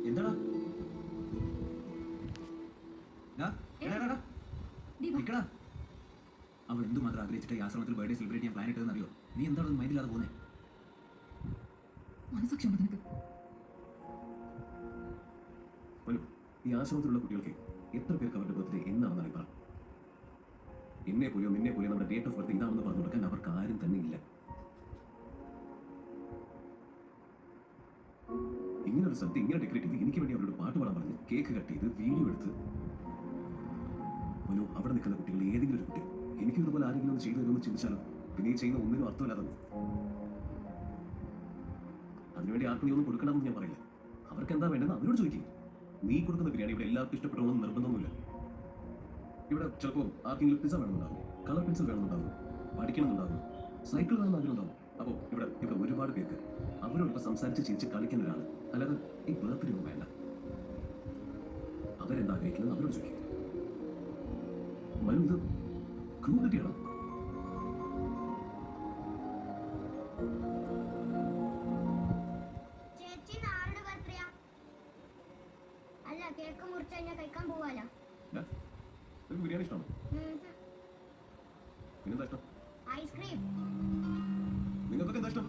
എന്താടാ അവൾ എന്തുമാത്രം ആഗ്രഹിച്ചിട്ട് ഈ ആശ്രമത്തിൽ ബർത്ത്ഡേ സെലിബ്രേറ്റ് ചെയ്യാൻ പ്ലാൻ ഇട്ടതെന്ന് അറിയോ? നീ എന്താണ് മൈൻഡില്ലാതെ പോകുന്നത്? മനസ്സാക്ഷി ഉണ്ടോ നിനക്ക്? ഈ ആശ്രമത്തിലുള്ള കുട്ടികൾക്ക് എത്ര പേർക്ക് അവരുടെ ബർത്ത്ഡേ എന്നാണെന്ന് അറിയാം. എന്നെ പോലെയോ നിന്നെ പോലെയോ നമ്മുടെ ഡേറ്റ് ഓഫ് ബർത്ത് ഇതാണെന്ന് പറഞ്ഞു കൊടുക്കാൻ അവർക്ക് ആരും തന്നെ ഇല്ല. ഇങ്ങനെ ഒരു സ്ഥലത്ത് ഇങ്ങനെ ഡെക്കറേറ്റ് ചെയ്ത് എനിക്ക് വേണ്ടി അവരോട് പാട്ട് പാടാൻ പറഞ്ഞ് കേക്ക് കട്ട് ചെയ്ത് വീഡിയോ എടുത്ത് അവിടെ നിൽക്കുന്ന കുട്ടികൾ ഏതെങ്കിലും ഒരു കുട്ടി എനിക്ക് ഇതുപോലെ ആരെങ്കിലും ഒന്ന് ചെയ്തു തരുമെന്ന് ചിന്തിച്ചാലോ? പിന്നെ ഈ ചെയ്യുന്ന ഒന്നിനും അർത്ഥമില്ലാതെ അതിനുവേണ്ടി ആർക്കും നീ ഒന്നും കൊടുക്കണമെന്ന് ഞാൻ പറയില്ല. അവർക്ക് എന്താ വേണ്ടതെന്ന് അവരോട് ചോദിക്കും. നീ കൊടുക്കുന്ന ബിരിയാണി ഇവിടെ എല്ലാവർക്കും ഇഷ്ടപ്പെടണമെന്ന് നിർബന്ധമൊന്നുമില്ല. ഇവിടെ ചിലപ്പോൾ ആർക്കെങ്കിലും പിസ്സ വേണമെന്നുണ്ടാവും, കളർ പെൻസിൽ വേണമെന്നുണ്ടാവും, പഠിക്കണമെന്നുണ്ടാവും, സൈക്കിൾ വേണമെന്ന് ആഗ്രഹമുണ്ടാവും. അപ്പോൾ ഇവിടെ ഒരുപാട് പേർക്ക് അവരോടൊപ്പം സംസാരിച്ച് ചിരിച്ച് കളിക്കുന്ന ഒരാൾ, അല്ലാതെ ഈ ബർത്ത്ഡേ ഒന്നും വേണ്ട. അവരെന്താ ആഗ്രഹിക്കുന്നത് അവരോട് ചോദിക്കും. മനു, ഇത് ക്രൂരതയാണ്. ബിരിയാണി ഇഷ്ടമാണോ? പിന്നെന്താ ഇഷ്ടം? ഐസ്ക്രീം. നിങ്ങൾക്കൊക്കെ എന്താ ഇഷ്ടം?